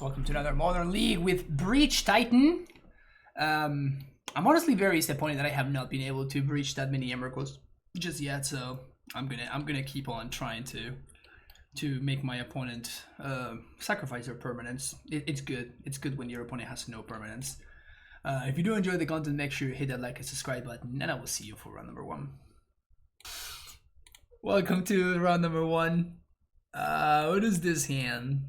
Welcome to another Modern League with Breach Titan. I'm honestly very disappointed that I have not been able to breach that many Emrakuls just yet, so I'm gonna keep on trying to make my opponent sacrifice their permanence. It's good. It's good when your opponent has no permanence. If you do enjoy the content, make sure you hit that like and subscribe button, and I will see you for round number 1. Welcome to round number 1. What is this hand?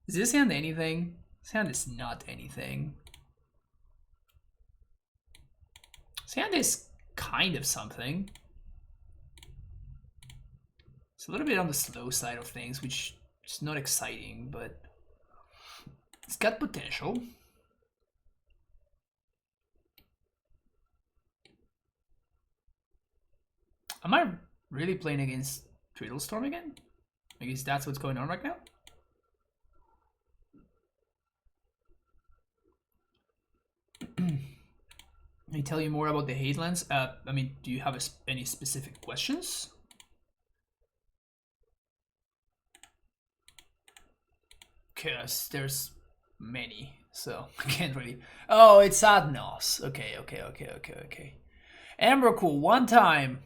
Is this hand anything? This hand is not anything. This hand is kind of something. It's a little bit on the slow side of things, which is not exciting, but it's got potential. Am I really playing against Storm again? I guess that's what's going on right now. Let me tell you more about the Hadelands. I mean, do you have any specific questions? Because there's many, so I can't really. Oh, it's Ad Nauseam. Okay. Emrakul, one time.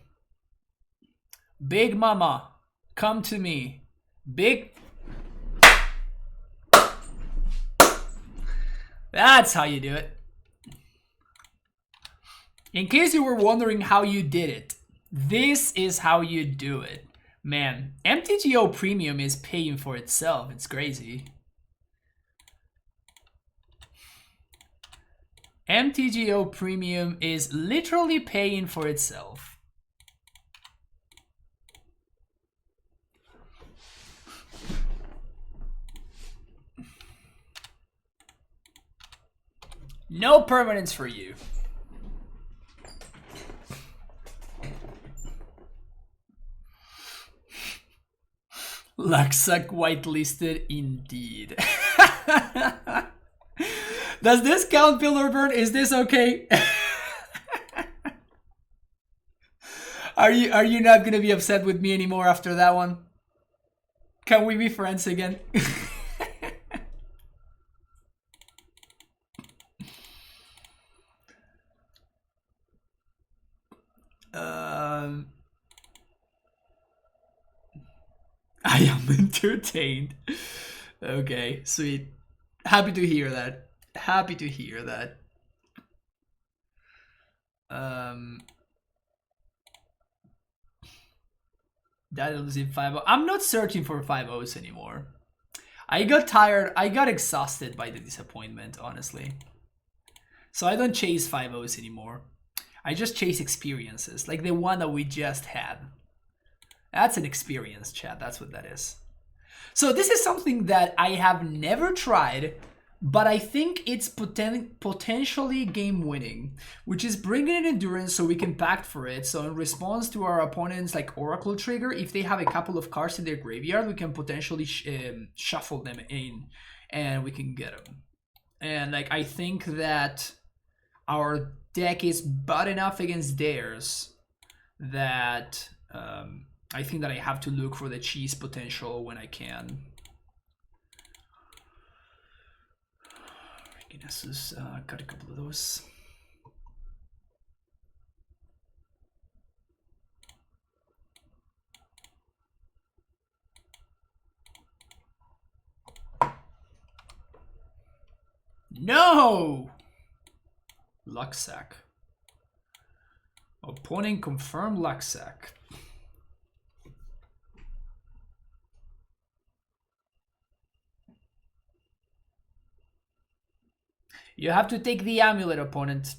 Big Mama, come to me. Big. That's how you do it. In case you were wondering how you did it, this is how you do it. Man, MTGO Premium is paying for itself. It's crazy. MTGO Premium is literally paying for itself. No permanence for you. Luxuck whitelisted indeed. Does this count, Pillar Bird? Is this okay? Are you not gonna be upset with me anymore after that one? Can we be friends again? I am entertained. Okay, sweet. Happy to hear that. Happy to hear that. That was in 5-0. I'm not searching for 5-0s anymore. I got tired. I got exhausted by the disappointment, honestly. So I don't chase 5-0s anymore. I just chase experiences, like the one that we just had. That's an experience, chat. That's what that is. So this is something that I have never tried, but I think it's potentially game-winning, which is bringing in endurance so we can pact for it. So in response to our opponents like Oracle Trigger, if they have a couple of cards in their graveyard, we can potentially shuffle them in and we can get them. And like I think that our deck is bad enough against theirs that I think that I have to look for the cheese potential when I can. Guinness got a couple of those. No! Luxuck. Opponent confirmed Luxuck. You have to take the amulet, opponent.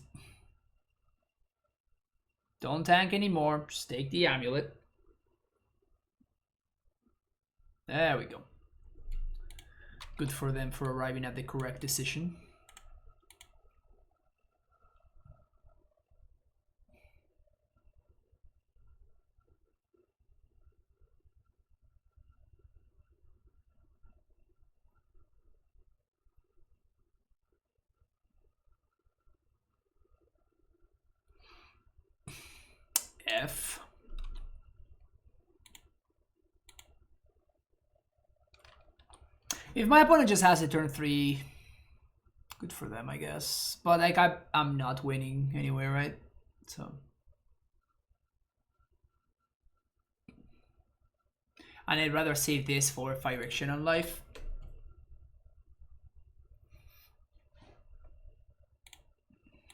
Don't tank anymore. Just take the amulet. There we go. Good for them for arriving at the correct decision. F. If my opponent just has a turn 3, good for them, I guess. But like I'm not winning anyway, right? So. And I'd rather save this for 5 action on life.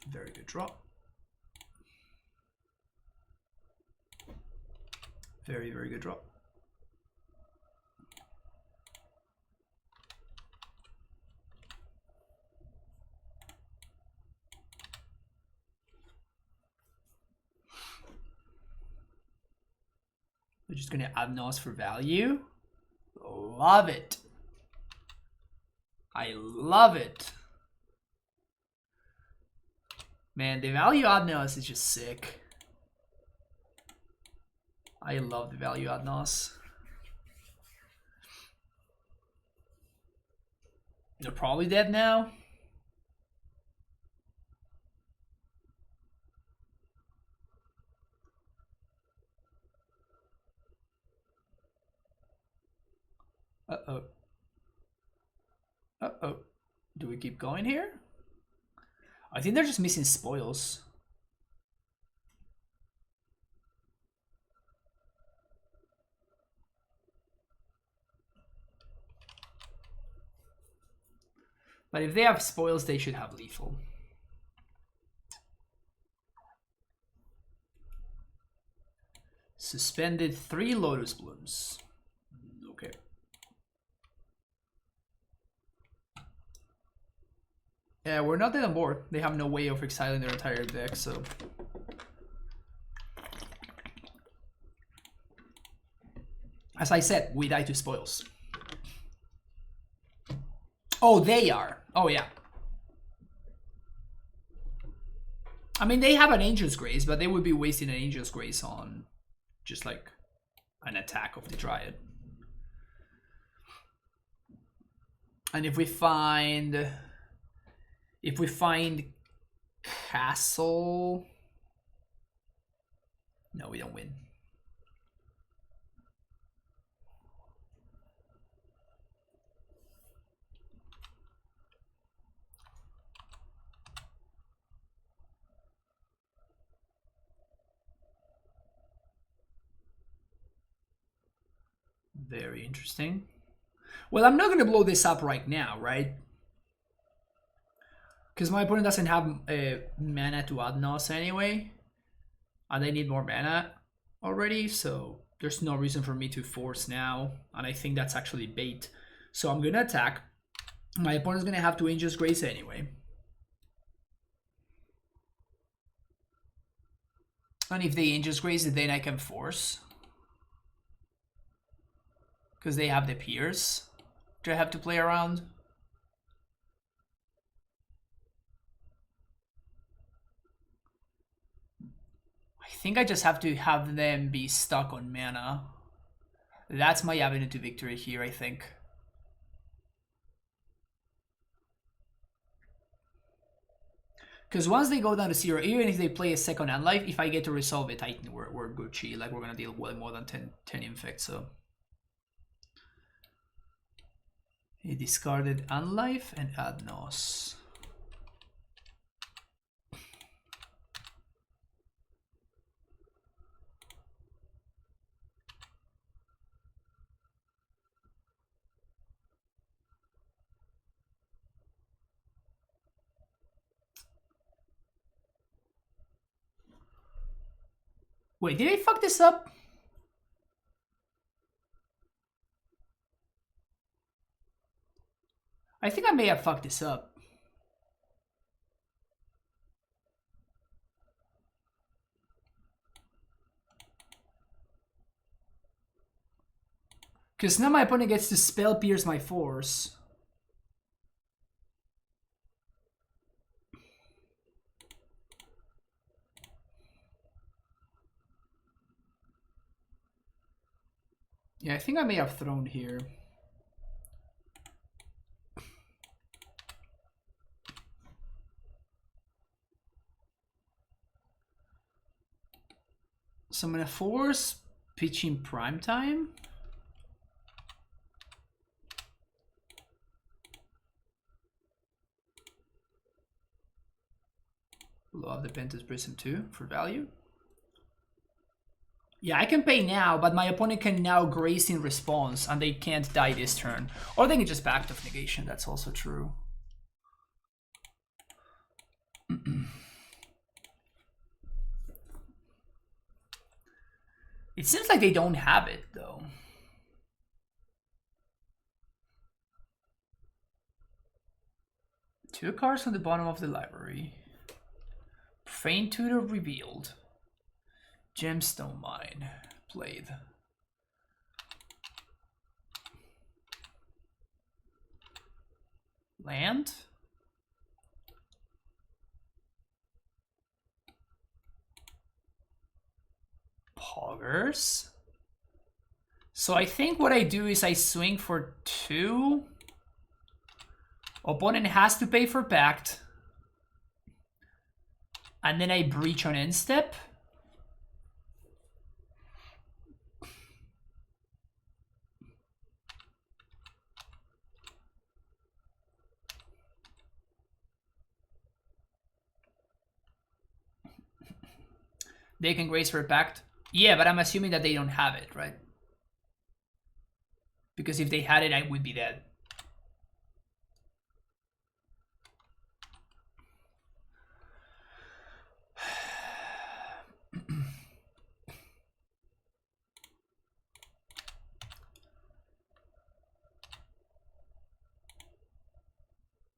Very good draw. Very, very good draw. We're just gonna Ad Nauseam for value. Love it. I love it. Man, the value Ad Nauseam is just sick. I love the value Ad Nauseam. They're probably dead now. Uh-oh. Uh-oh. Do we keep going here? I think they're just missing spoils. But if they have spoils, they should have lethal. Suspended 3 Lotus Blooms. Okay. Yeah, we're not dead on board. They have no way of exiling their entire deck, so... As I said, we die to spoils. Oh, they are. Oh, yeah. I mean, they have an Angel's Grace, but they would be wasting an Angel's Grace on just like an attack of the Dryad. And if we find Castle, no, we don't win. Very interesting. Well, I'm not going to blow this up right now, right? Because my opponent doesn't have mana to Ad Nauseam anyway. And they need more mana already, so there's no reason for me to force now. And I think that's actually bait. So I'm going to attack. My opponent's going to have to Angel's Grace anyway. And if they Angel's Grace, then I can force. Because they have the Pierce to have to play around. I think I just have to have them be stuck on mana. That's my avenue to victory here, I think. Because once they go down to 0, even if they play a second Unlife, if I get to resolve it, we're Gucci. Like, we're going to deal with more than 10 infect, so... He discarded Unlife and Ad Nauseam. Wait, did I fuck this up? I think I may have fucked this up. Because now my opponent gets to spell pierce my force. Yeah, I think I may have thrown here. So I'm gonna force pitching prime time. Blow up the Pentas Prism too for value. Yeah, I can pay now, but my opponent can now grace in response, and they can't die this turn. Or they can just back off negation, that's also true. It seems like they don't have it, though. Two cards on the bottom of the library. Profane Tutor revealed. Gemstone Mine played. Land. Poggers. So I think what I do is I swing for 2. Opponent has to pay for Pact. And then I breach on end step. They can grace for a Pact. Yeah, but I'm assuming that they don't have it, right? Because if they had it, I would be dead.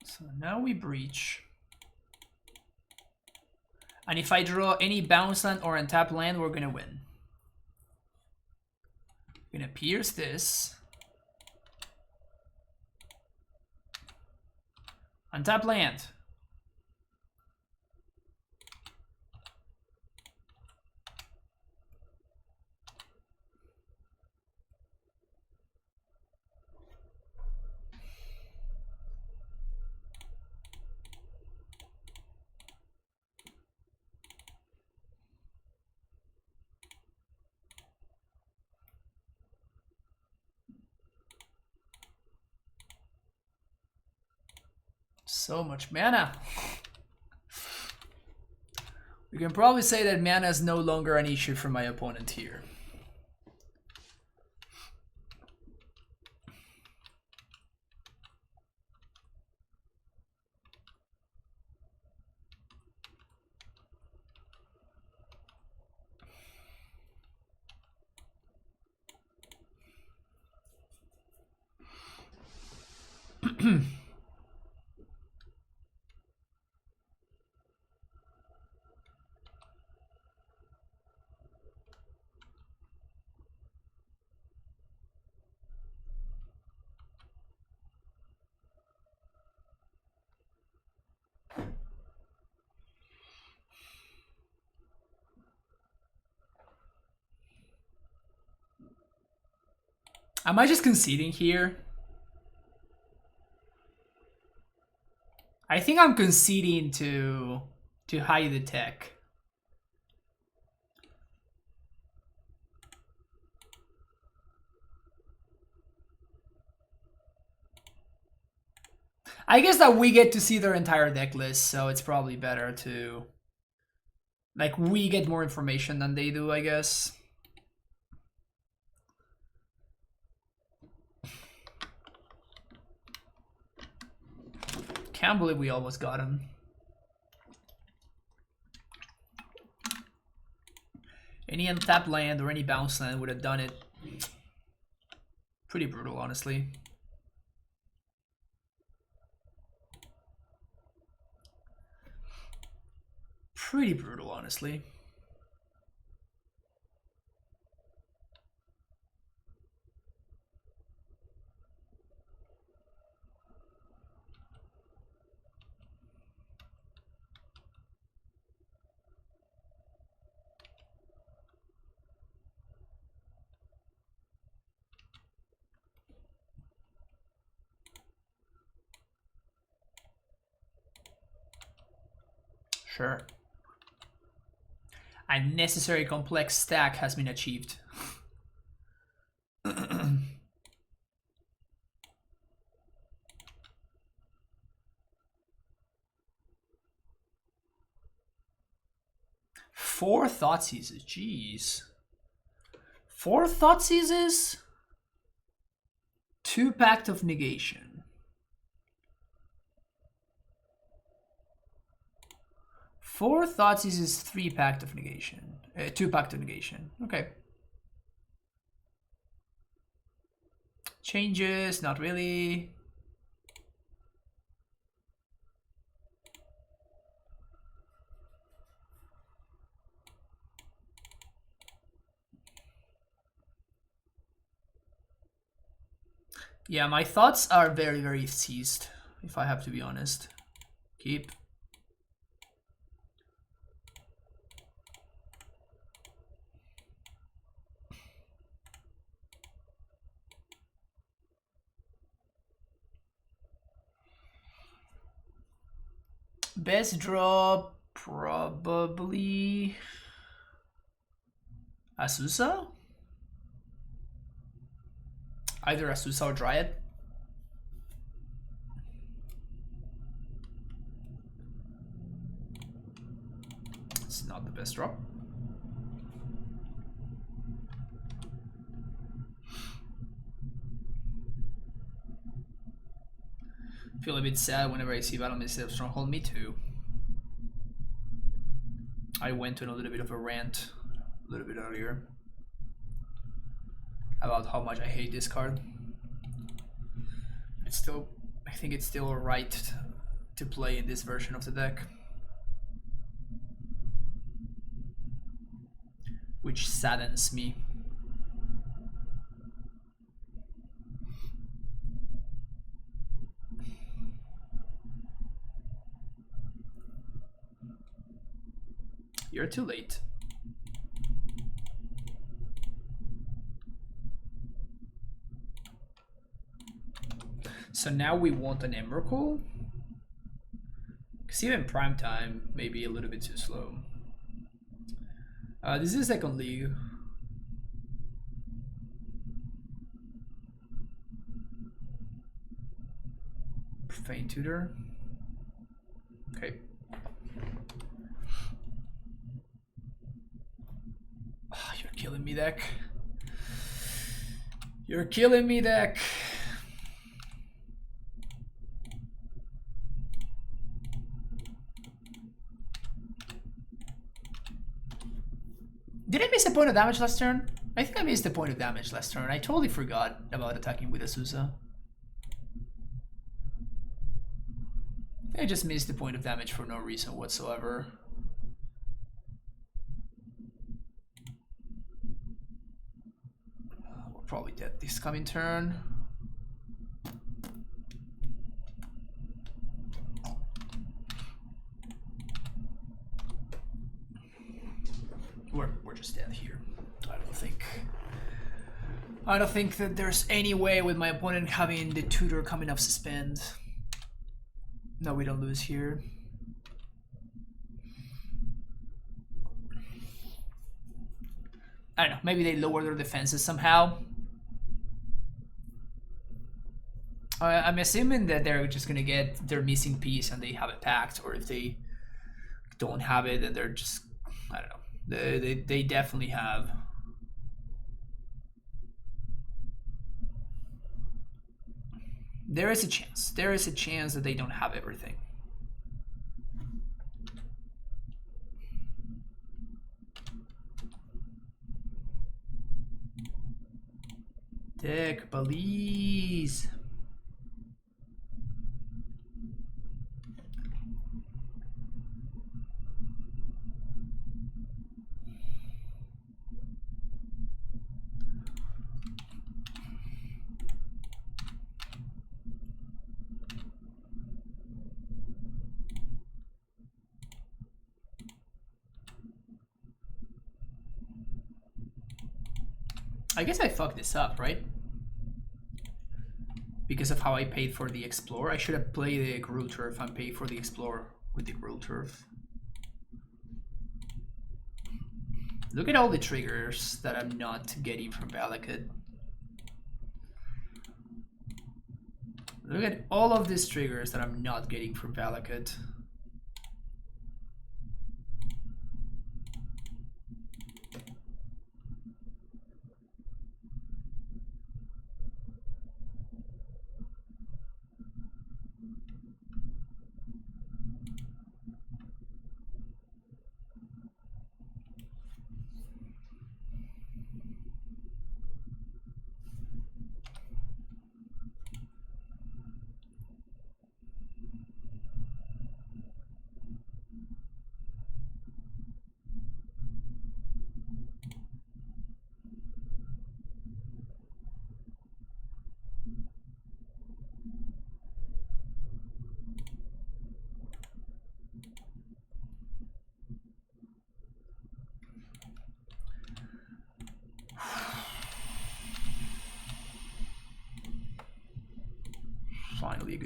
So now we breach. And if I draw any bounce land or untap land, we're gonna win. We're gonna pierce this. Untap land. So much mana. We can probably say that mana is no longer an issue for my opponent here. Am I just conceding here? I think I'm conceding to hide the tech. I guess that we get to see their entire deck list, so it's probably better to... Like, we get more information than they do, I guess. Can't believe we almost got him. Any untapped land or any bounce land would have done it. Pretty brutal, honestly. Pretty brutal, honestly. Sure. A necessary complex stack has been achieved. 4 Thoughtseizes, jeez. 4 Thoughtseizes? 2 Pact of Negation. 4 Thoughtseizes, 3 Pact of Negation. 2 Pact of Negation, okay. Changes, not really. Yeah, my thoughts are very, very seized, if I have to be honest. Keep. Best draw, probably Asusa? Either Asusa or Dryad. It's not the best draw. Feel a bit sad whenever I see Battle instead of Stronghold. Me too. I went on a little bit of a rant a little bit earlier about how much I hate this card. It's still, I think it's still right to play in this version of the deck, which saddens me. You're too late. So now we want an Emrakul. Because even prime time may be a little bit too slow. This is second league. Profane Tutor. Okay. Oh, you're killing me, deck. You're killing me, deck. Did I miss a point of damage last turn? I think I missed a point of damage last turn. I totally forgot about attacking with Asusa. I just missed the point of damage for no reason whatsoever. We're probably dead this coming turn. We're just dead here. I don't think that there's any way with my opponent having the tutor coming off suspend. No, we don't lose here. I don't know, maybe they lower their defenses somehow. I'm assuming that they're just gonna get their missing piece and they have it packed, or if they don't have it, then they're just, I don't know. They definitely have. There is a chance. There is a chance that they don't have everything. Deck, please. I guess I fucked this up, right? Because of how I paid for the Explorer. I should have played the Gruul Turf and paid for the Explorer with the Gruul Turf. Look at all the triggers that I'm not getting from Valakut. Look at all of these triggers that I'm not getting from Valakut.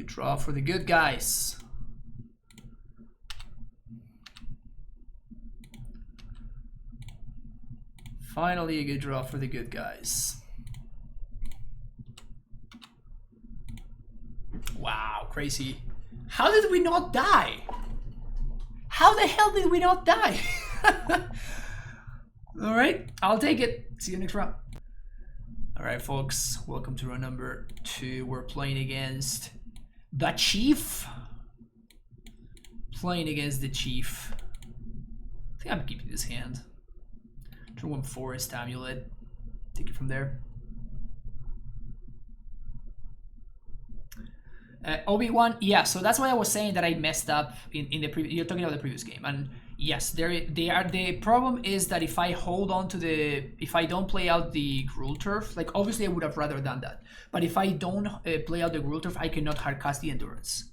Good draw for the good guys. Finally a good draw for the good guys. Wow, crazy. How did we not die? How the hell did we not die? Alright, I'll take it. See you next round. Alright folks, welcome to round number 2. We're playing against the Chief. Playing against the Chief. I think I'm keeping this hand. Turn 1 Forest AmuLIT. Take it from there. Obi-Wan, yeah, so that's why I was saying that I messed up in the previous. You're talking about the previous game, and yes, they are. The problem is that if I hold on to if I don't play out the Gruul Turf, like obviously I would have rather done that, but if I don't play out the Gruul Turf, I cannot hardcast the Endurance.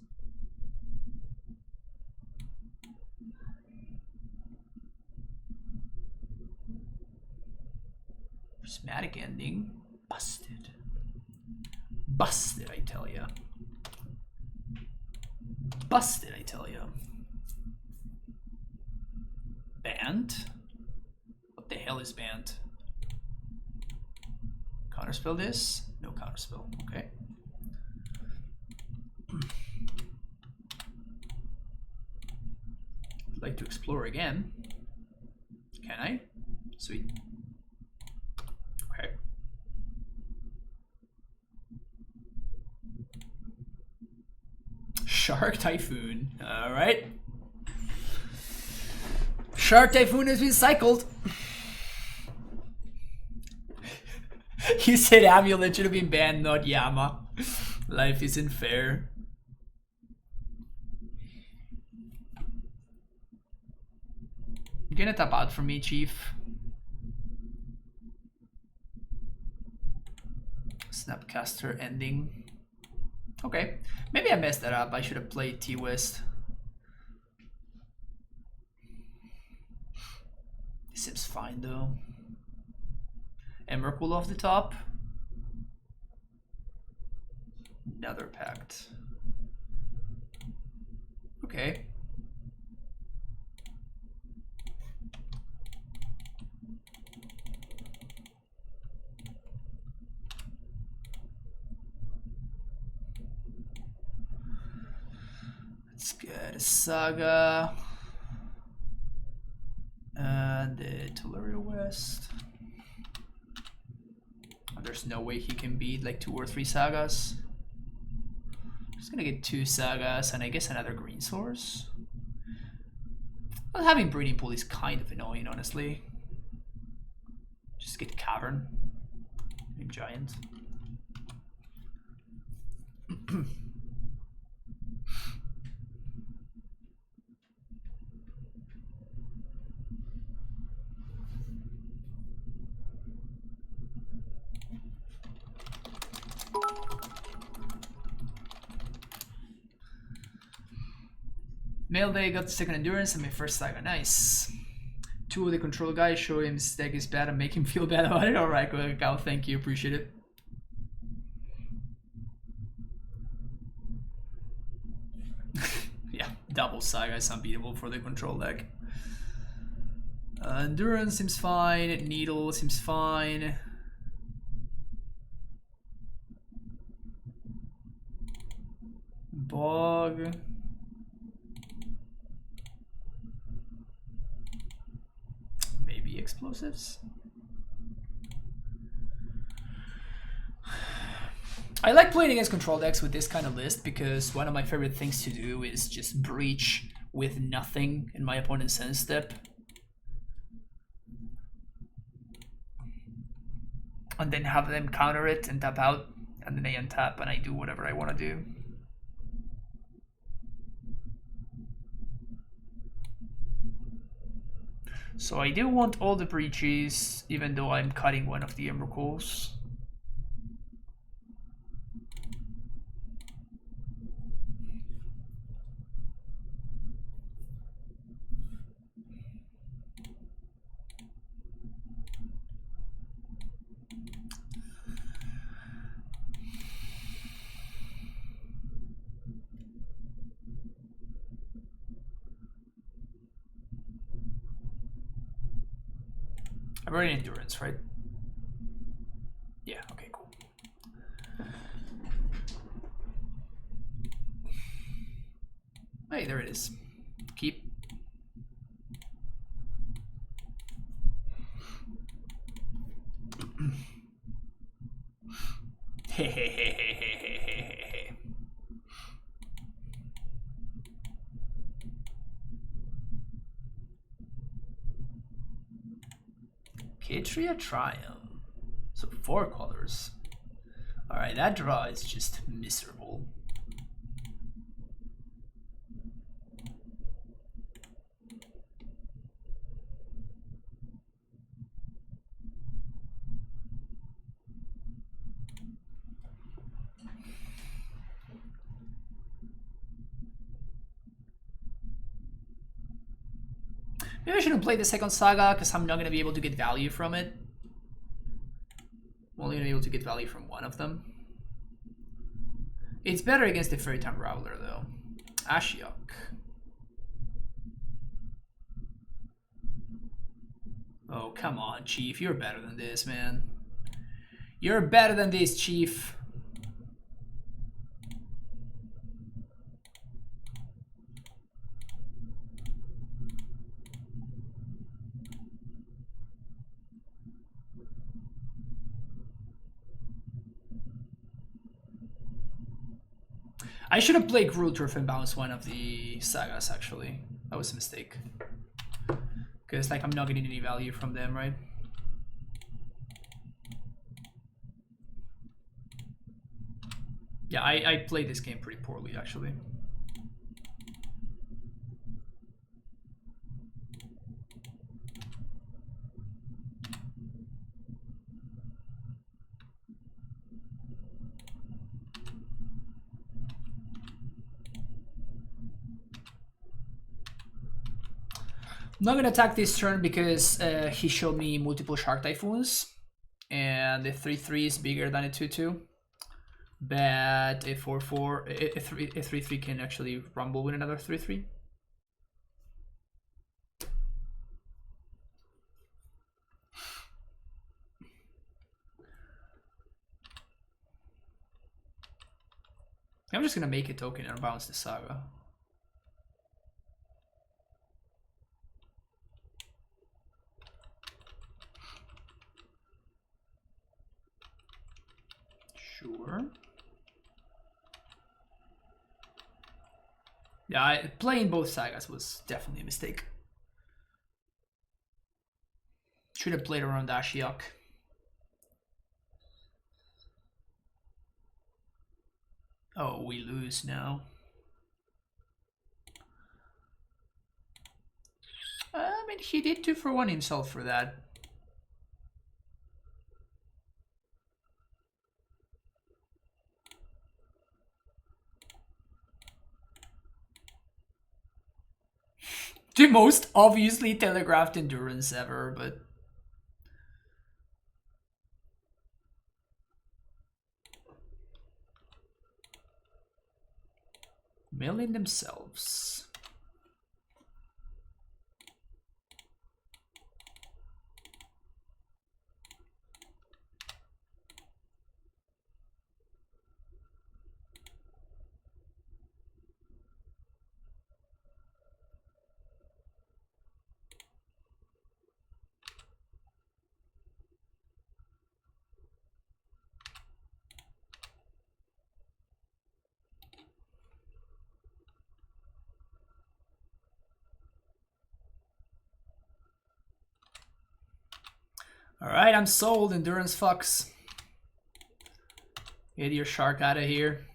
Prismatic ending, busted, busted, I tell ya. Busted, I tell you. Bant? What the hell is Bant? Counterspell this? No counterspell. Okay. I'd like to explore again. Can I? Sweet. Okay. Shark Typhoon. Alright. Shark Typhoon has been cycled. You said AmuLIT should have been banned, not Yama. Life isn't fair. You're gonna tap out for me, Chief. Snapcaster ending. Okay, maybe I messed that up. I should have played T-West. This seems fine though. Emrakul off the top. Another pact. Okay. Let's get a Saga. And the Tellurian West. There's no way he can beat like 2 or 3 Sagas. Just gonna get 2 Sagas and I guess another green source. Well, having Breeding Pool is kind of annoying, honestly. Just get Cavern. Name Giant. Mail Day got the second endurance and my first Saga. Nice. 2 of the control guys show him his deck is bad and make him feel bad about it. Alright, Cal, thank you, appreciate it. Yeah, double Saga is unbeatable for the control deck. Endurance seems fine, Needle seems fine. Bog. Maybe explosives. I like playing against control decks with this kind of list because one of my favorite things to do is just breach with nothing in my opponent's end step. And then have them counter it and tap out, and then I untap and I do whatever I want to do. So I do want all the breaches, even though I'm cutting one of the Emrakuls. We're in endurance, right? Yeah, okay, cool. Hey, there it is. Keep. Katria Triumph. So 4 colors. Alright, that draw is just miserable. Maybe I shouldn't play the second saga because I'm not going to be able to get value from it. I'm only going to be able to get value from one of them. It's better against the Fairy Time Raveler though. Ashiok. Oh, come on, Chief. You're better than this, man. You're better than this, Chief. I should have played Cruel Turf and bounced one of the sagas, actually. That was a mistake. Because, like, I'm not getting any value from them, right? Yeah, I played this game pretty poorly, actually. I'm not gonna attack this turn because he showed me multiple Shark Typhoons. And the 3/3 is bigger than a 2/2. But a 4/4, a 3/3 can actually rumble with another 3/3. I'm just gonna make a token and bounce the saga. Sure. Yeah, playing both sagas was definitely a mistake. Should have played around Ashiok. Oh, we lose now. I mean, he did 2-for-1 himself for that. The most obviously telegraphed endurance ever, but... Milling themselves. Alright, I'm sold. Endurance fucks. Get your shark out of here.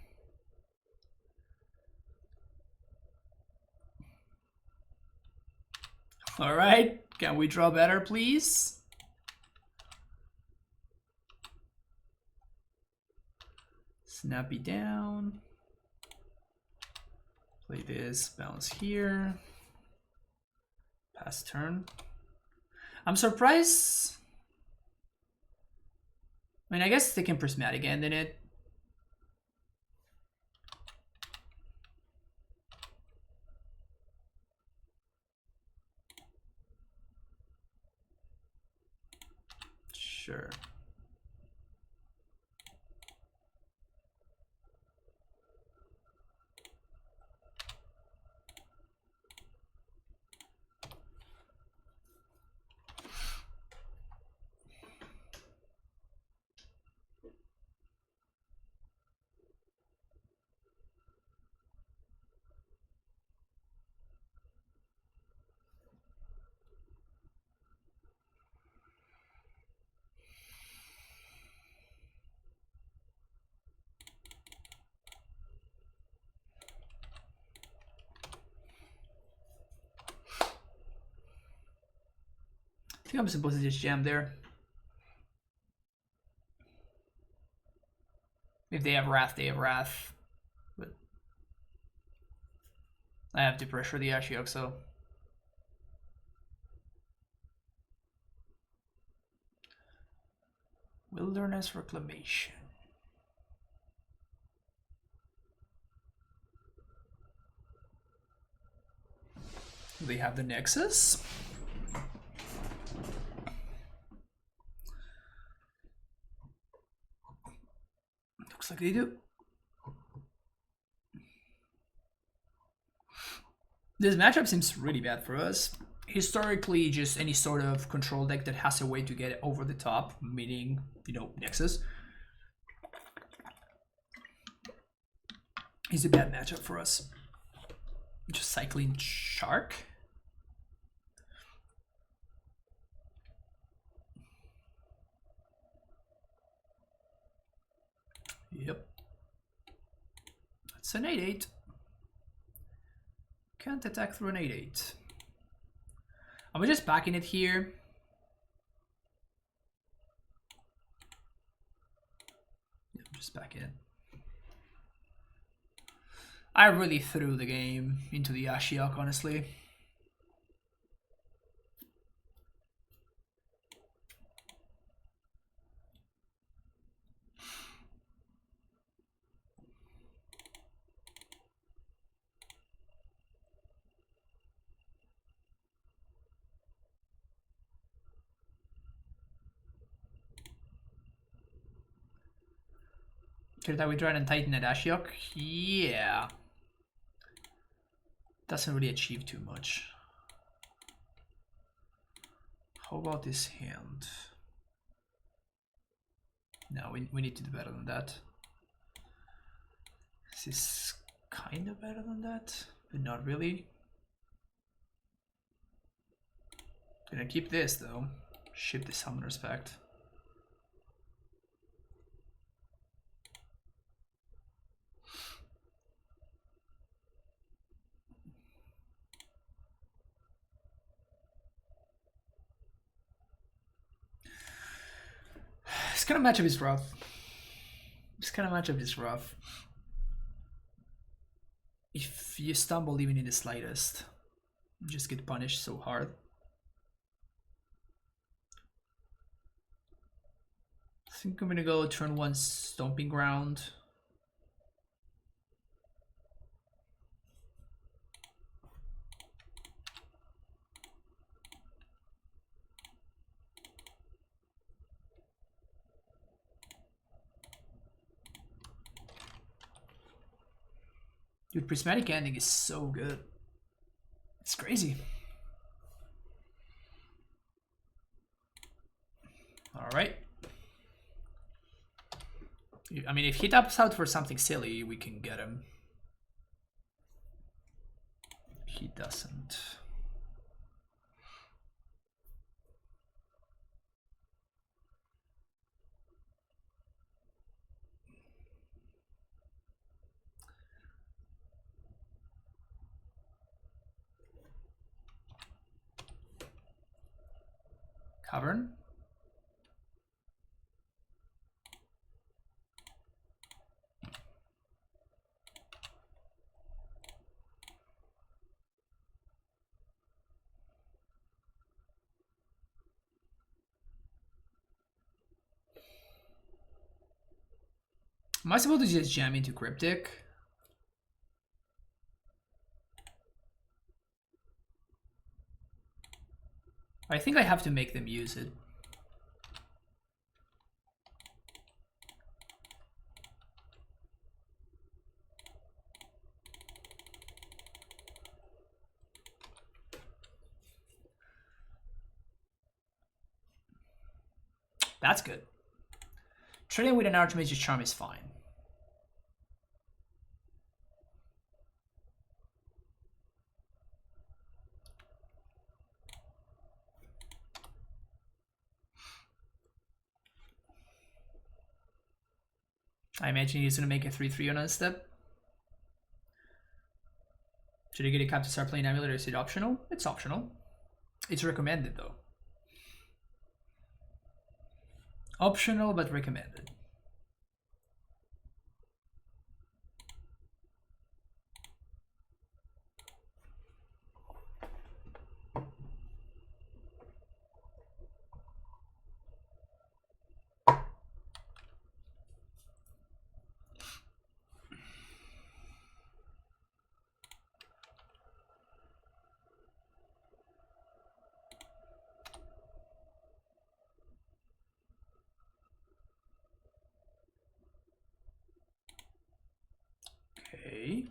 Alright, can we draw better, please? Snappy down. Play this, bounce here. Pass turn. I'm surprised. I mean, I guess they can Prismatic End in it. Sure. I think I'm supposed to just jam there. If they have Wrath, they have Wrath. But I have to pressure the Ashiok, so. Wilderness Reclamation. They have the Nexus. Looks like they do. This matchup seems really bad for us. Historically, just any sort of control deck that has a way to get over the top, meaning, you know, Nexus, is a bad matchup for us. Just cycling Shark. Yep. That's an 8/8. Can't attack through an 8/8. Am I just backing it here? Yeah, I'm just backing it. I really threw the game into the Ashiok, honestly. Could that we try and tighten at Ashiok? Yeah. Doesn't really achieve too much. How about this hand? No, we need to do better than that. This is kind of better than that, but not really. Gonna keep this though. Ship the Summoner's Pact. This kind of matchup is rough. This kind of matchup is rough. If you stumble even in the slightest, you just get punished so hard. I think I'm gonna go turn 1 Stomping Ground. Dude, Prismatic Ending is so good. It's crazy. Alright. I mean, if he taps out for something silly, we can get him. He doesn't. Cavern. Am I supposed to just jam into Cryptic? I think I have to make them use it. That's good. Trading with an Archmage's Charm is fine. I imagine he's going to make a 3-3 on unstep. Should I get a cap to start playing Amulet, or is it optional? It's optional. It's recommended though. Optional but recommended. Okay.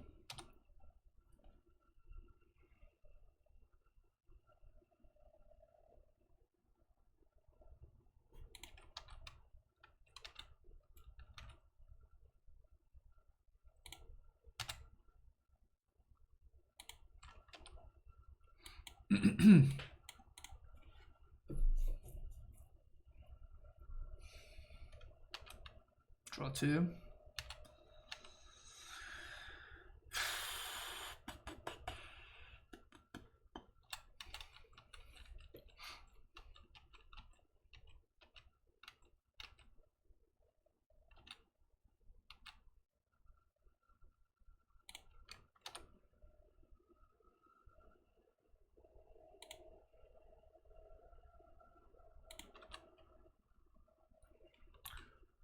Draw 2.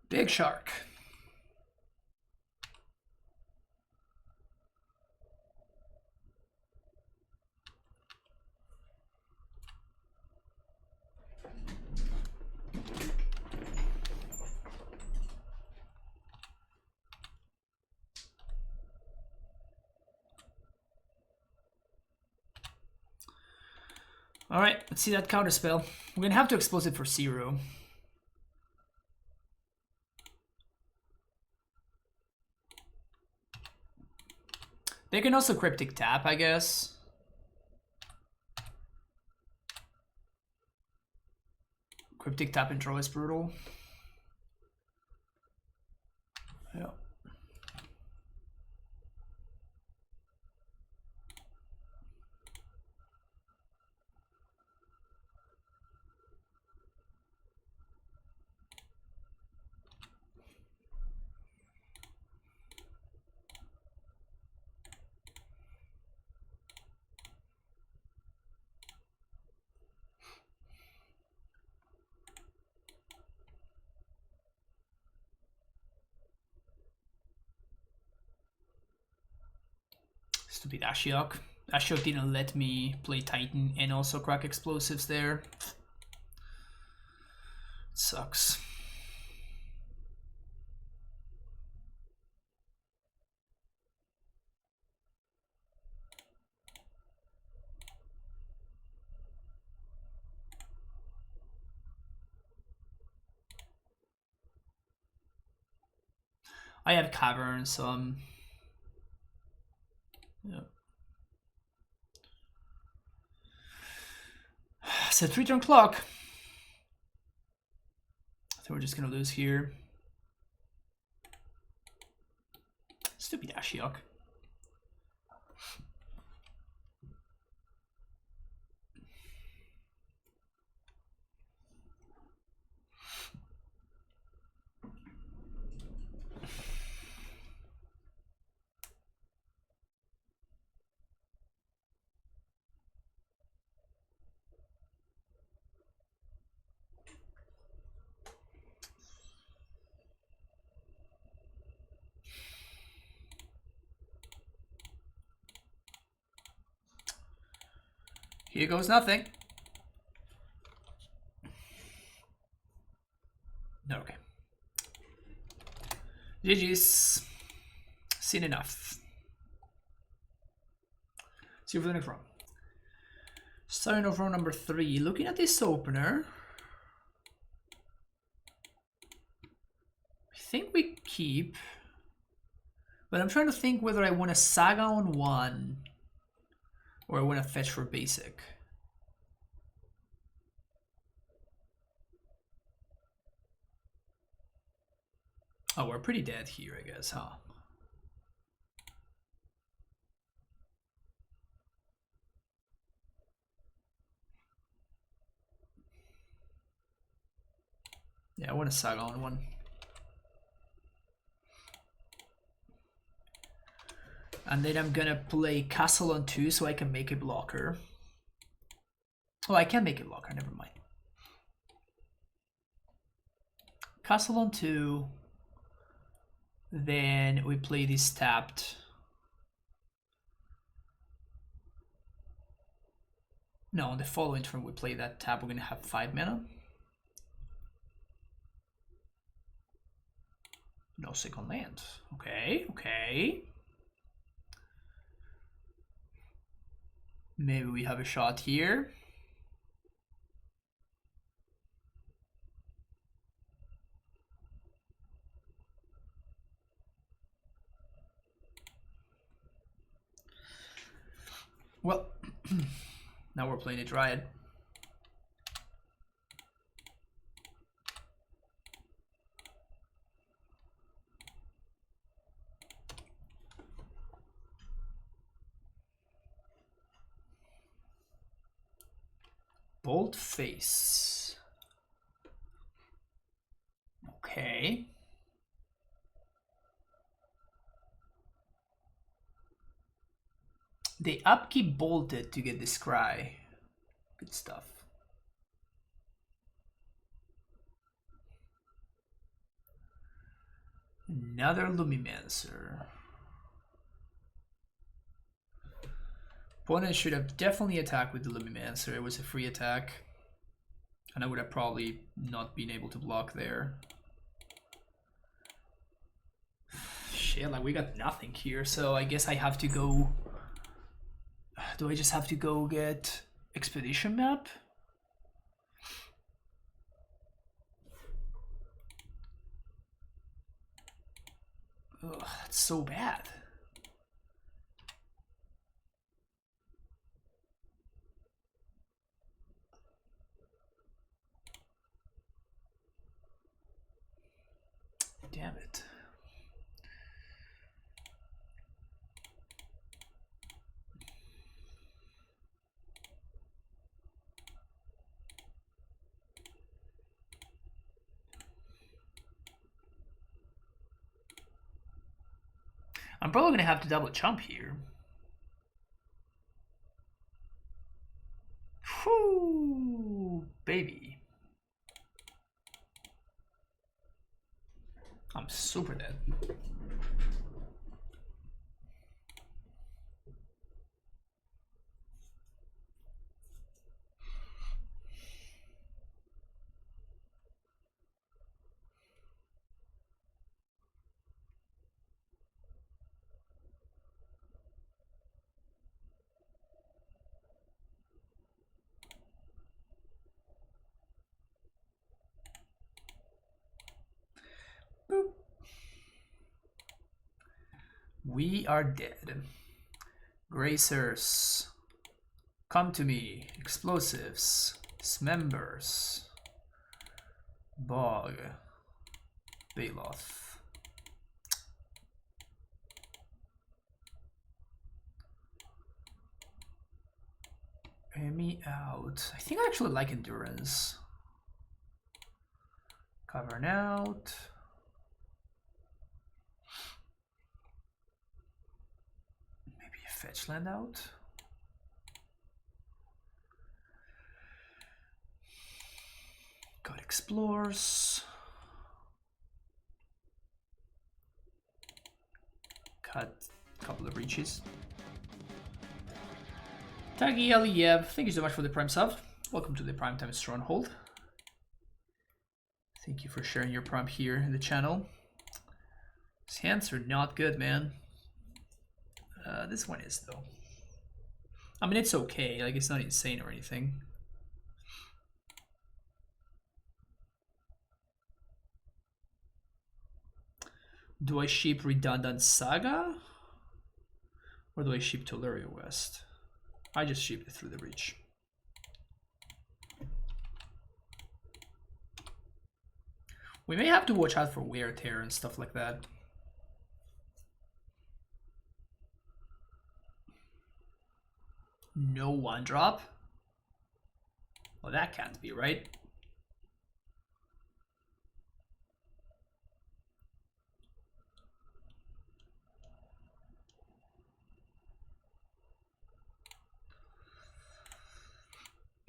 Big shark. Alright, let's see that counterspell. We're gonna have to expose it for 0. They can also cryptic tap, I guess. Cryptic tap and draw is brutal. Yeah. Stupid Ashiok. Ashiok didn't let me play Titan and also crack explosives there. Sucks. I have Cavern, so yeah. Set 3-turn clock. I think we're just gonna lose here. Stupid Ashiok. Here goes nothing. Okay. GG's. Seen enough. See you for the next round. Starting off round number 3. Looking at this opener. keep. But I'm trying to think whether I want to Saga on 1 or I want to fetch for basic. Oh, we're pretty dead here, I guess, huh? Yeah, I want to Saga on 1. And then I'm gonna play Castle on 2 so I can make a blocker. Oh, I can make a blocker, never mind. Castle on 2. Then we play this tapped. No, on the following turn we play that tap, we're gonna have 5 mana. No second land. Okay, okay. Maybe we have a shot here. Well, now we're playing a Dryad. Bold face. Okay. They upkeep bolted to get this cry. Good stuff. Another Lumimancer. Opponent should have definitely attacked with the Lumimancer. It was a free attack. And I would have probably not been able to block there. Shit, like we got nothing here, so I guess I have to go... Do I just have to go get Expedition Map? Ugh, that's so bad. Damn it. I'm probably gonna have to double jump here. Whoo, baby. I'm super dead. Boop. We are dead. Gracers. Come to me. Explosives. Smembers. Bog. Baloth. Me out. I think I actually like Endurance. Cavern out. Maybe a fetch land out. Got Explores. Cut a couple of breaches. Taggy Aliyev, thank you so much for the Prime sub. Welcome to the Primetime Stronghold. Thank you for sharing your Prime here in the channel. His hands are not good, man. This one is, though. I mean, it's okay. Like, it's not insane or anything. Do I ship redundant Saga? Or do I ship Tolerial West? I just ship it through the breach. We may have to watch out for wear tear and stuff like that. No one drop? Well, that can't be right.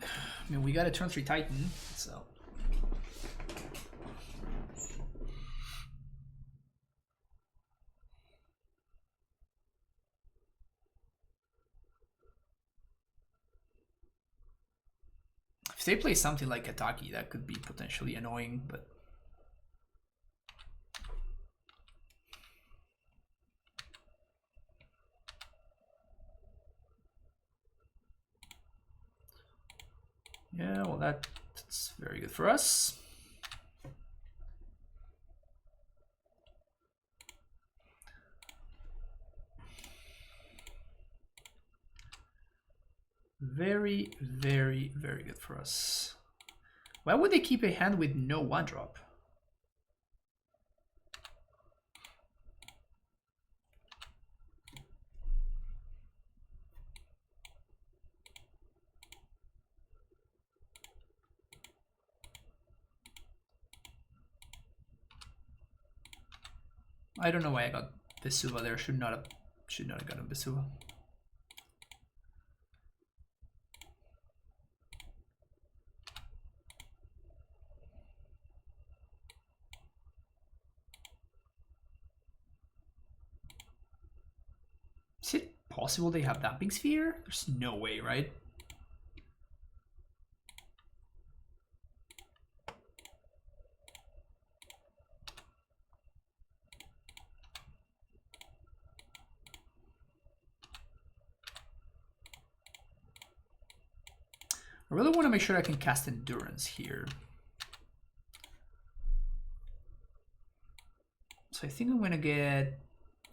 I mean, we got a turn 3 Titan, so. If they play something like Ataki, that could be potentially annoying, but. Yeah, well, that's very good for us. Very, very, very good for us. Why would they keep a hand with no 1-drop? I don't know why I got Vesuva there. Should not have gotten Vesuva. Is it possible they have Damping Sphere? There's no way, right? I really want to make sure I can cast Endurance here. So I think I'm going to get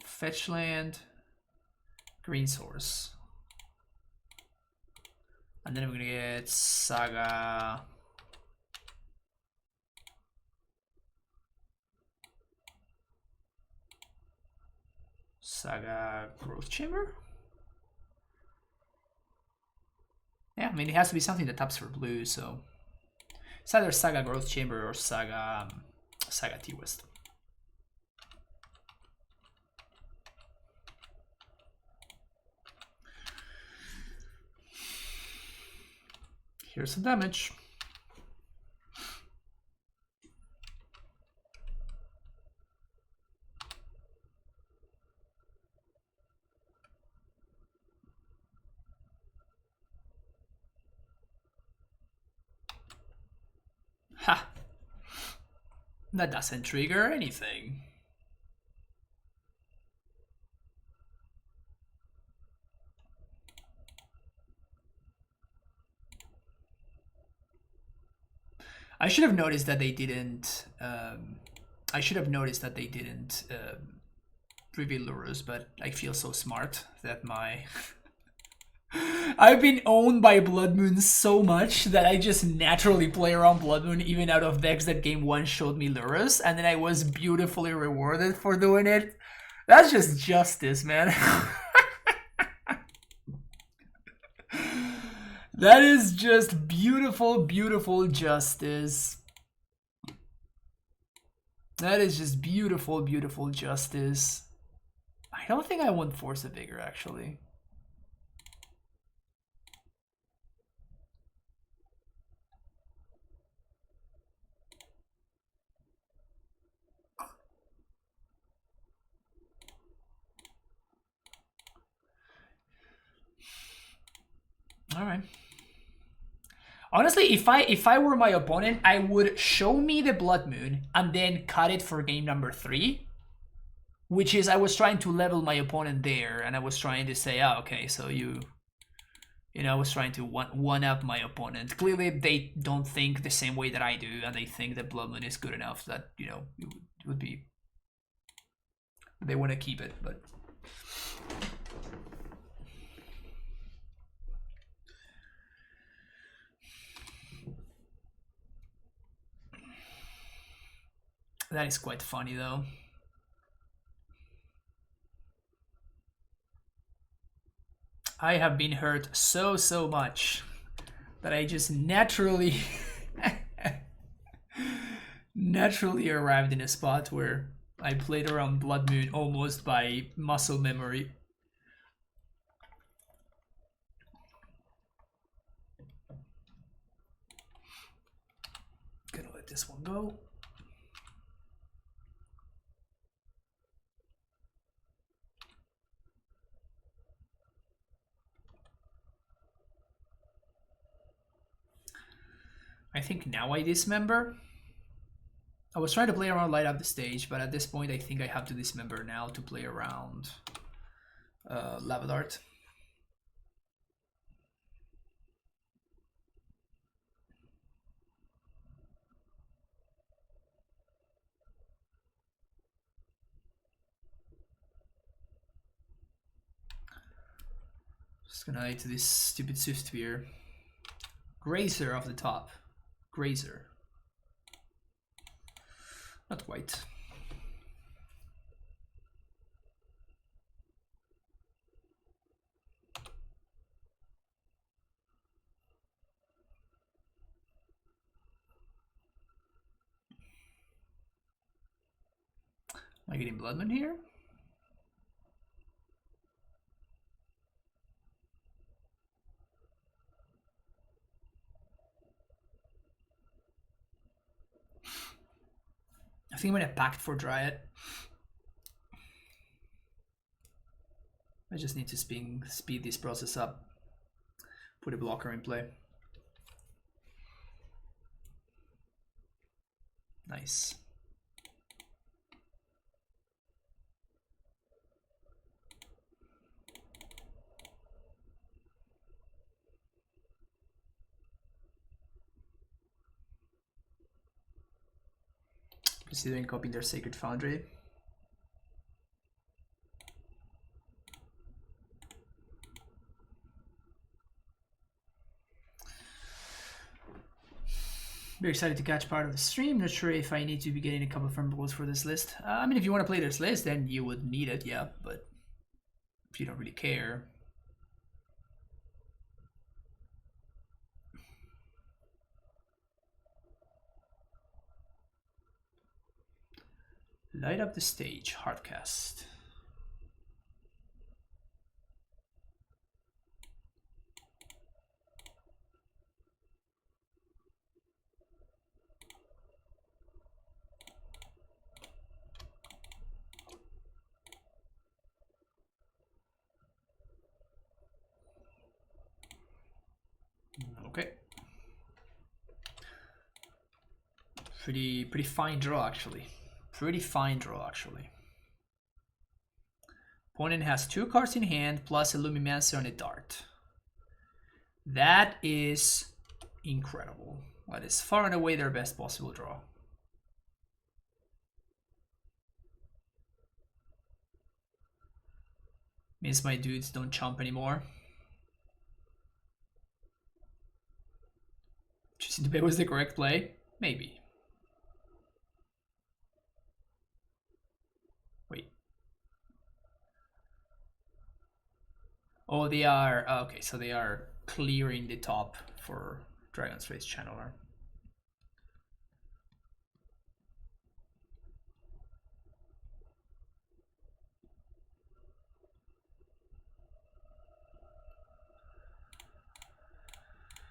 Fetch Land, Green Source. And then I'm going to get Saga. Saga Growth Chamber? Yeah, I mean, it has to be something that taps for blue, so it's either Saga Growth Chamber or Saga T-West. Here's some damage. Ha! That doesn't trigger anything. I should have noticed that they didn't. Reveal Lurrus, but I feel so smart that my. I've been owned by Blood Moon so much that I just naturally play around Blood Moon even out of decks that game 1 showed me Lurrus, and then I was beautifully rewarded for doing it. That's just justice, man. That is just beautiful, beautiful justice. That is just beautiful, beautiful justice. I don't think I want Force of Vigor, actually. All right. Honestly, if I were my opponent, I would show me the Blood Moon and then cut it for game number 3. Which is, I was trying to level my opponent there, and I was trying to say, oh, okay, so you know, I was trying to one-up my opponent. Clearly, they don't think the same way that I do, and they think that Blood Moon is good enough that, you know, it would be They want to keep it, but that is quite funny though. I have been hurt so much that I just naturally naturally arrived in a spot where I played around Blood Moon almost by muscle memory. Gonna let this one go. I think now I dismember. I was trying to play around light up the stage, but at this point I think I have to dismember now to play around Lava Dart. Just gonna add to this stupid Swift Spear. Grazer off the top. Grazer. Not quite. Am I getting Blood Moon here? I think I'm gonna Pact for Dryad. I just need to speed this process up. Put a blocker in play. Nice. Considering copying their Sacred Foundry. Very excited to catch part of the stream. Not sure if I need to be getting a couple of firm balls for this list. I mean, if you want to play this list, then you would need it, yeah. But if you don't really care. Light up the stage, Hardcast. Okay. Pretty fine draw actually. Pretty fine draw actually. Opponent has 2 cards in hand plus a Lumimancer and a Dart. That is incredible. That is far and away their best possible draw. Means my dudes don't chomp anymore. Choosing to pay was the correct play? Maybe. Wait. Oh, they are... okay, so they are clearing the top for Dragon's Face Channeler.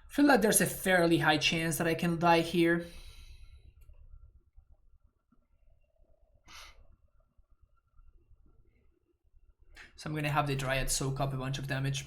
I feel like there's a fairly high chance that I can die here. So I'm gonna have the Dryad soak up a bunch of damage.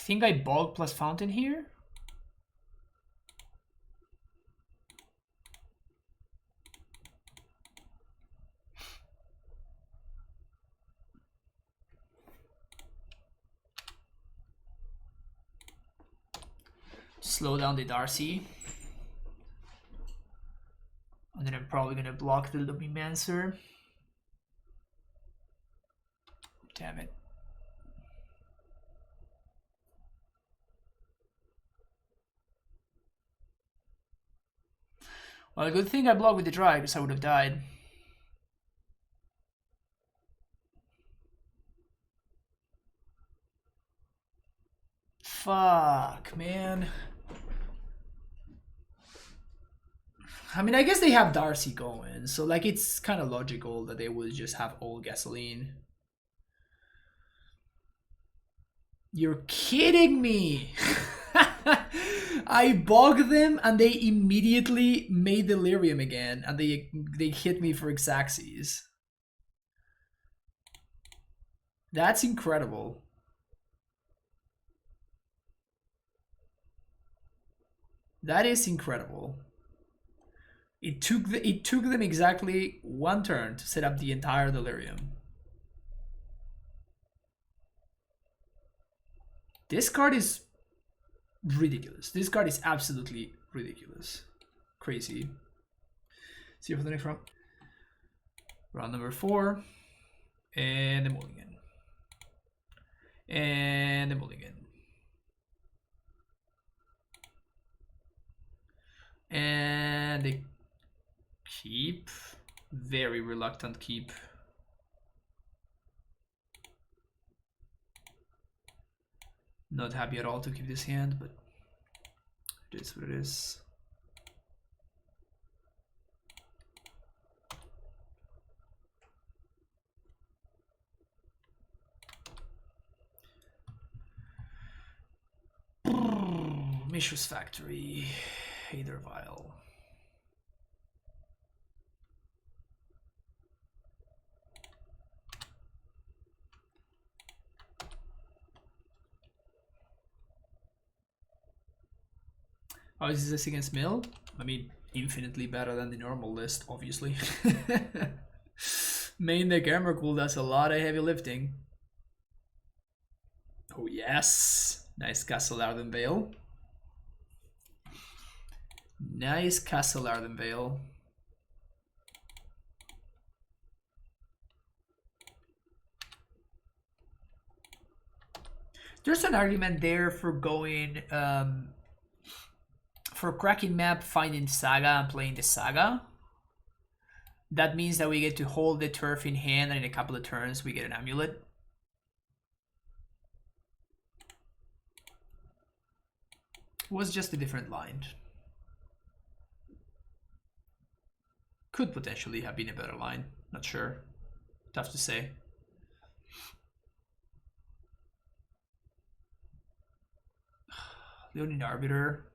think I bog plus fountain here. Slow down the Darcy. And then I'm probably gonna block the Lumimancer. Damn it. Well, good thing I blocked with the Dry, because I would have died. Fuck, man. I mean, I guess they have Darcy going, so like it's kind of logical that they would just have all gasoline. You're kidding me! I bogged them and they immediately made Delirium again, and they hit me for Xaxes. That's incredible. That is incredible. It took them exactly one turn to set up the entire Delirium. This card is ridiculous. This card is absolutely ridiculous. Crazy. See you for the next round. Round number 4. And the mulligan. And the mulligan. And the keep. Very reluctant keep. Not happy at all to keep this hand, but it is what it is. Mishra's Factory. Hader Vial. Oh, is this against Mill? I mean, infinitely better than the normal list, obviously. Main deck Emrakul does a lot of heavy lifting. Oh yes! Nice Castle Ardenvale. Nice Castle Ardenvale. There's an argument there for going for cracking map, finding Saga and playing the Saga. That means that we get to hold the turf in hand, and in a couple of turns we get an AmuLIT. Was just a different line. Could potentially have been a better line. Not sure. Tough to say. Leonin Arbiter.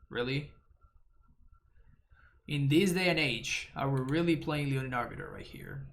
Really? In this day and age, are we really playing Leonin Arbiter right here?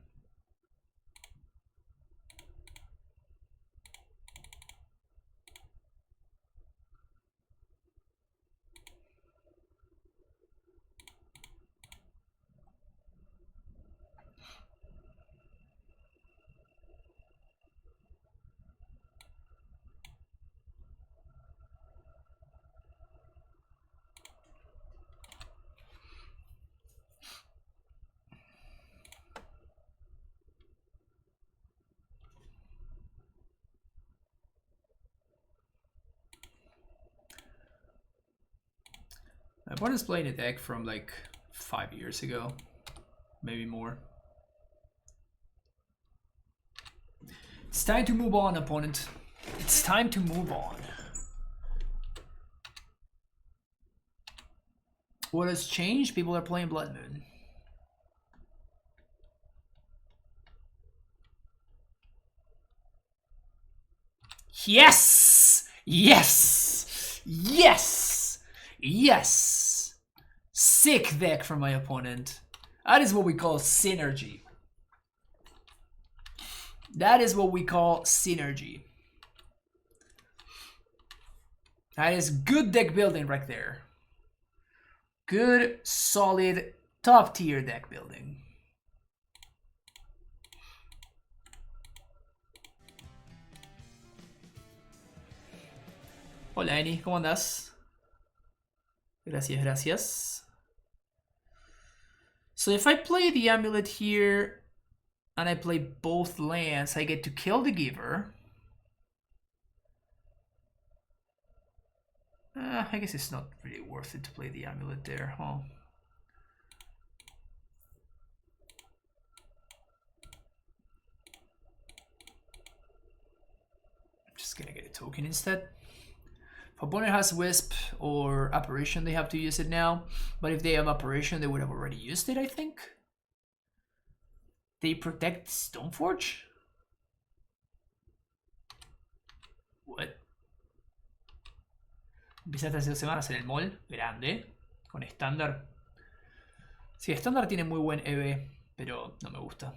My opponent's playing a deck from like 5 years ago, maybe more. It's time to move on, opponent. It's time to move on. What has changed? People are playing Blood Moon. Yes! Yes! Yes! Yes! Sick deck from my opponent. That is what we call synergy. That is what we call synergy. That is good deck building right there. Good, solid, top tier deck building. Hola Eni, ¿cómo andas? Gracias, gracias. So if I play the amulet here and I play both lands, I get to kill the giver. I guess it's not really worth it to play the amulet there, huh? I'm just gonna get a token instead. If opponent has Wisp or Apparition, they have to use it now. But if they have Apparition, they would have already used it, I think. They protect Stoneforge? What? Empieza esta 2 semanas en el mall. Grande. Con estándar. Sí, estándar tiene muy buen EV, pero no me gusta.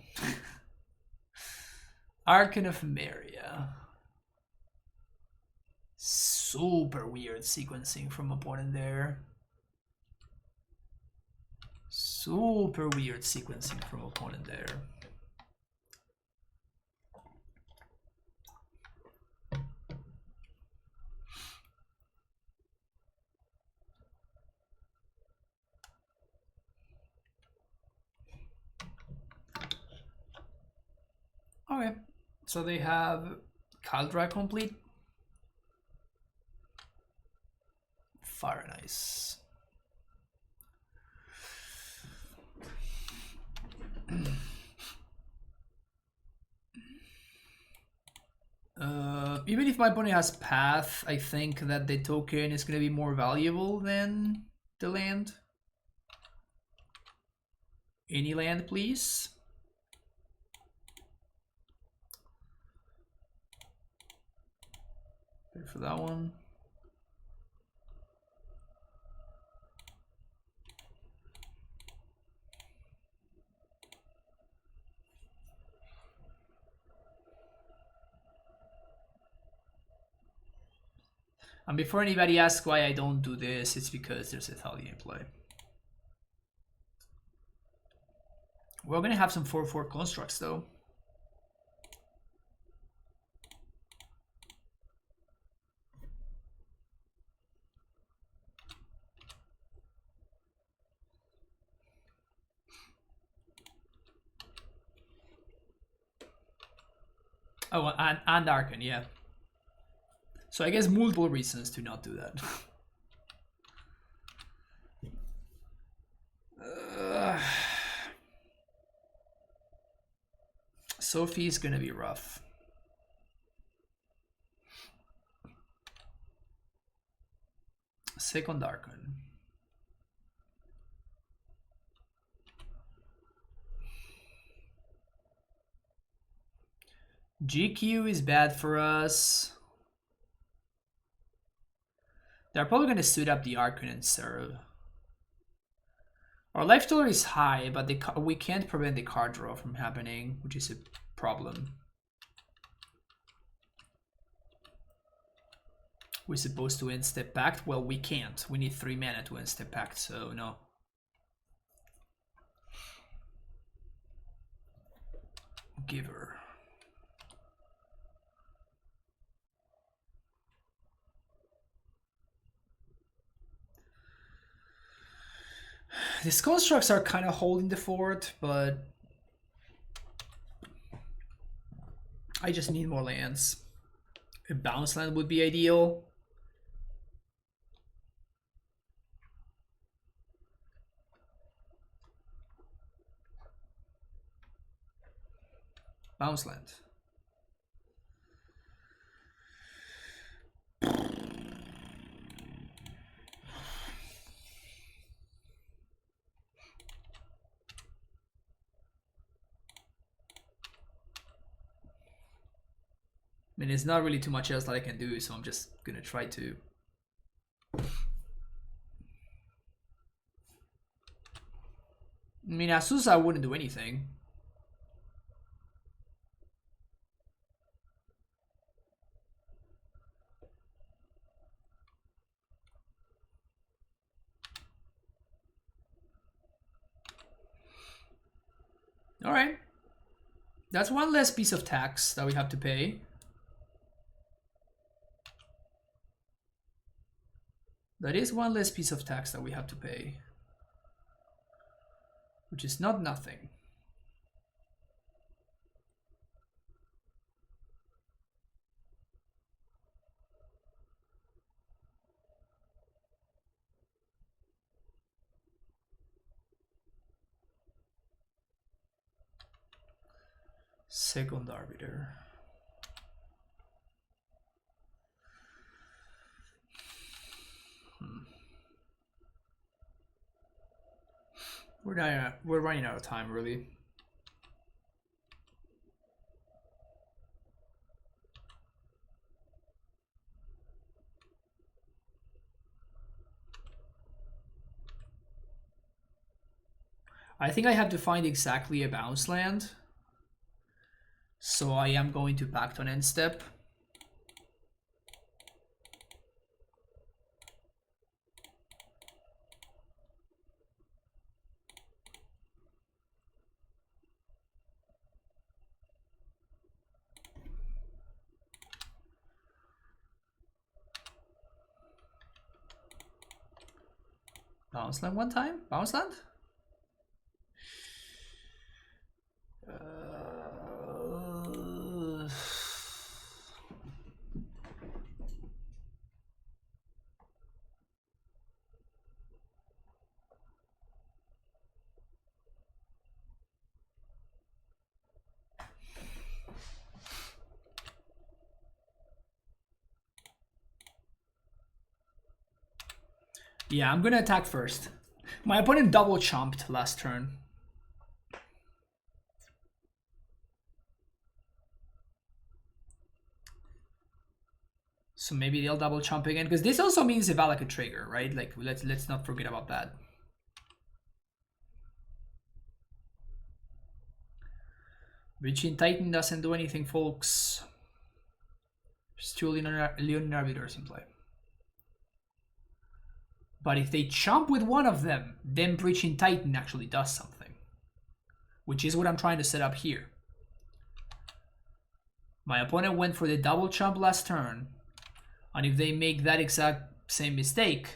Archon of Maria. Super weird sequencing from opponent there. Super weird sequencing from opponent there. Okay, so they have Kaldra complete. Fire nice. Even if my opponent has Path, I think that the token is going to be more valuable than the land. Any land, please. Good for that one. And before anybody asks why I don't do this, it's because there's a Thalia in play. We're gonna have some 4/4 constructs though. Oh, and Archon, yeah. So I guess multiple reasons to not do that. Sophie's gonna be rough. Second Archon. GQ is bad for us. They're probably going to suit up the Archon and serve. Our life total is high, but we can't prevent the card draw from happening, which is a problem. We're supposed to end Step Pact? Well, we can't. We need 3 mana to end Step Pact, so no. Giver. These constructs are kind of holding the fort, but I just need more lands. A bounce land would be ideal. Bounce land. I mean, there's not really too much else that I can do, so I'm just gonna try to. I mean, Azusa, I wouldn't do anything. Alright. That's one less piece of tax that we have to pay. That is one less piece of tax that we have to pay. Which is not nothing. Second arbiter. We're running out of time, really. I think I have to find exactly a bounce land. So I am going to pact on end step. Bounce land one time? Bounce land? Yeah, I'm gonna attack first. My opponent double chomped last turn. So maybe they'll double chomp again, because this also means a Valakut trigger, right? Like let's not forget about that. Breaching Titan doesn't do anything, folks. There's two Leonin Arbiters in play. But if they chomp with one of them, then Breaching Titan actually does something. Which is what I'm trying to set up here. My opponent went for the double chomp last turn. And if they make that exact same mistake...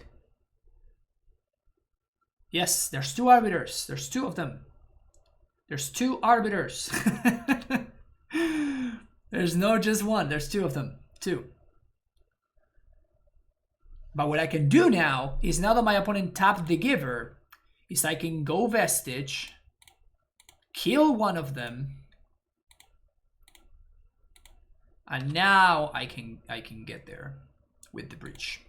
Yes, there's two Arbiters. There's two of them. There's two Arbiters. There's no just one. There's two of them. Two. But what I can do now is, now that my opponent tapped the giver, is I can go Vestige, kill one of them, and now I can get there with the breach.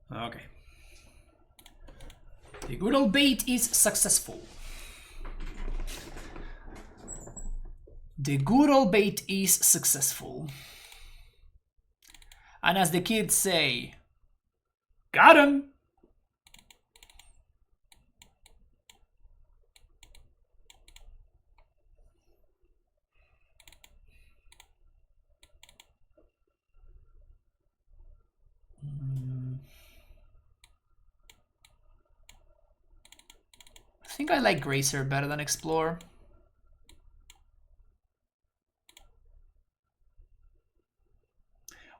Okay. The good old bait is successful. The good old bait is successful. And as the kids say, got him! I think I like Gracer better than Explore.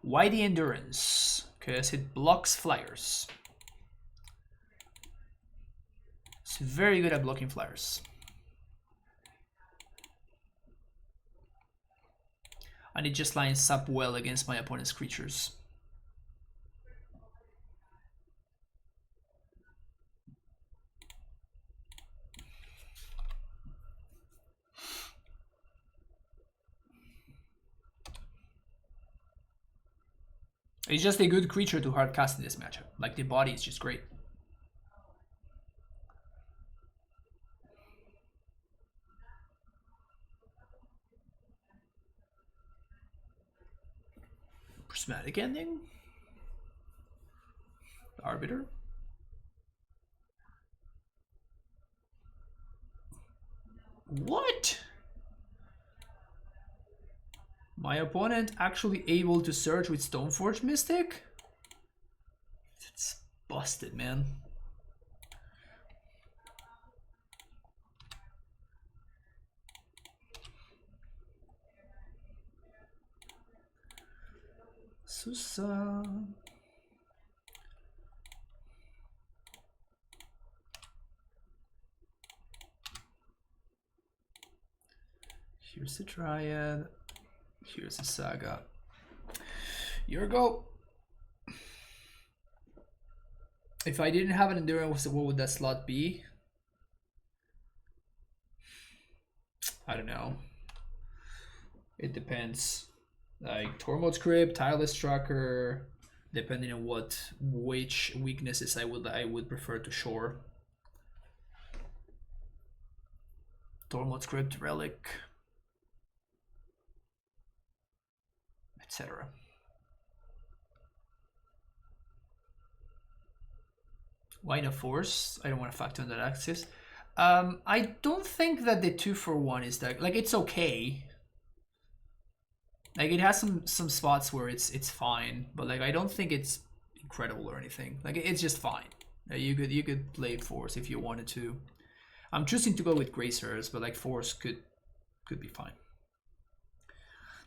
Why the Endurance? Because it blocks flyers. It's very good at blocking flyers. and it just lines up well against my opponent's creatures. It's just a good creature to hard cast in this matchup. Like, the body is just great. Prismatic Ending. Arbiter. What? My opponent actually able to search with Stoneforge Mystic? It's busted, man. Susa. Here's the Triad. Here's the Saga. Here we go. If I didn't have an Endurance, what would that slot be? I don't know. It depends. Like Tormod's Crypt, Tireless Tracker, depending on which weaknesses I would prefer to shore. Tormod's Crypt, Relic, etc. Why no Force? I don't want to factor in that axis. I don't think that the 2-for-1 is that, like, it's okay. Like, it has some spots where it's fine, but like I don't think it's incredible or anything. Like, it's just fine. You could play Force if you wanted to. I'm choosing to go with Gracers, but like Force could be fine.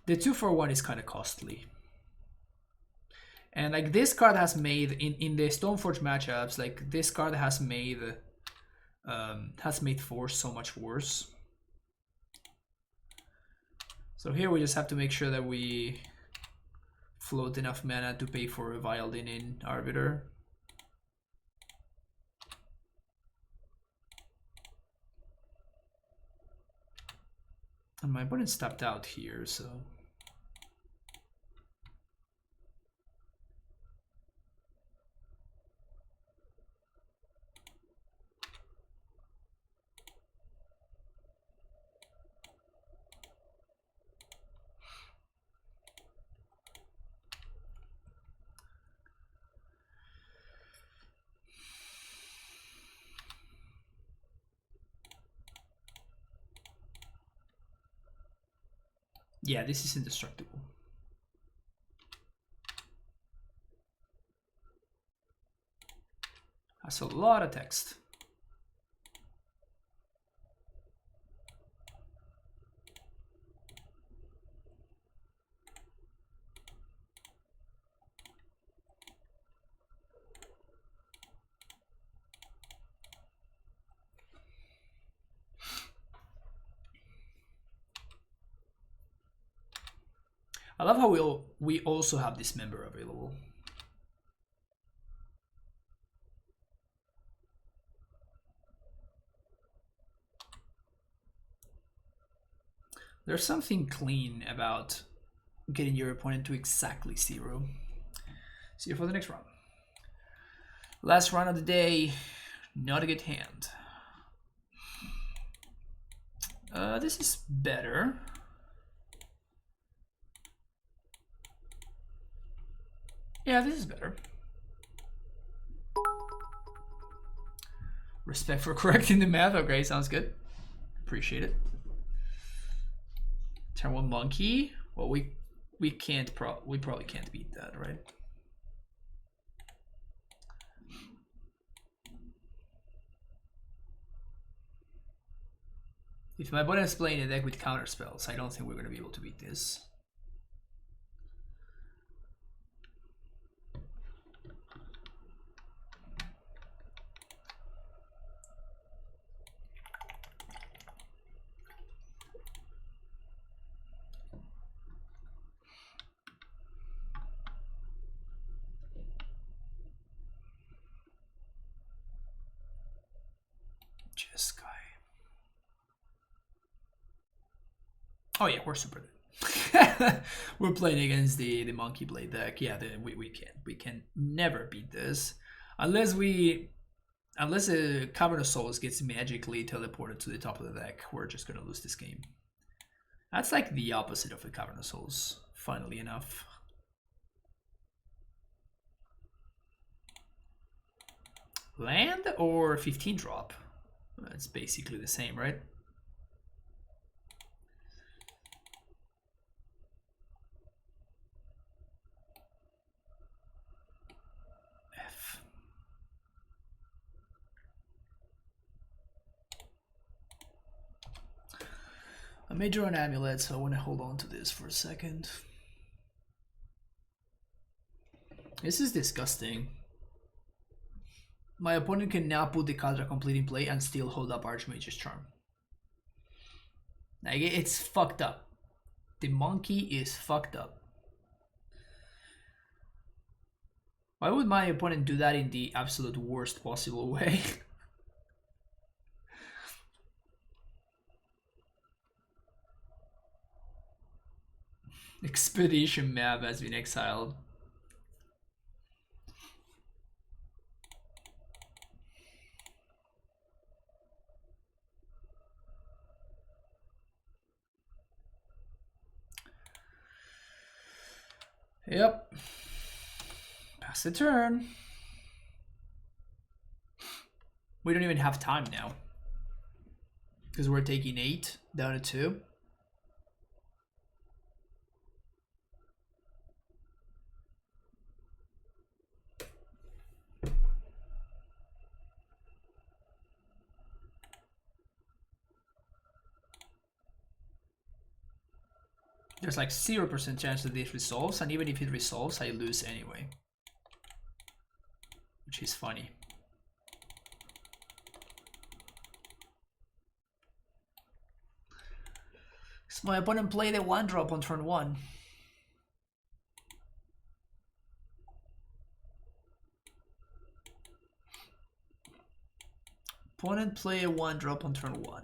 The 2-for-1 is kind of costly. And like this card has made in the Stoneforge matchups, like this card has made Force so much worse. So here we just have to make sure that we float enough mana to pay for a Violin in Arbiter. And my opponent stepped out here, so... Yeah, this is indestructible. That's a lot of text. I love how we also have this member available. There's something clean about getting your opponent to exactly 0. See you for the next round. Last round of the day, not a good hand. This is better. Yeah, this is better. Respect for correcting the math. Okay, sounds good. Appreciate it. Turn 1 Monke. Well, we probably can't beat that, right? If my opponent is playing a deck with counter spells, I don't think we're going to be able to beat this. Oh yeah, we're super good. We're playing against the Monkey Blade deck. Yeah, we can never beat this unless a Cavern of Souls gets magically teleported to the top of the deck. We're just gonna lose this game. That's like the opposite of a Cavern of Souls, funnily enough. Land or 15 drop? It's basically the same, right? F. I may draw an amulet, so I want to hold on to this for a second. This is disgusting. My opponent can now put the Kadra complete in play and still hold up Archmage's Charm. Like, it's fucked up. The monkey is fucked up. Why would my opponent do that in the absolute worst possible way? Expedition map has been exiled. Yep. Pass the turn. We don't even have time now. Because we're taking 8 down to 2. There's like 0% chance that this resolves, and even if it resolves, I lose anyway. Which is funny. So my opponent played a 1-drop on turn 1. Opponent play a 1-drop on turn 1.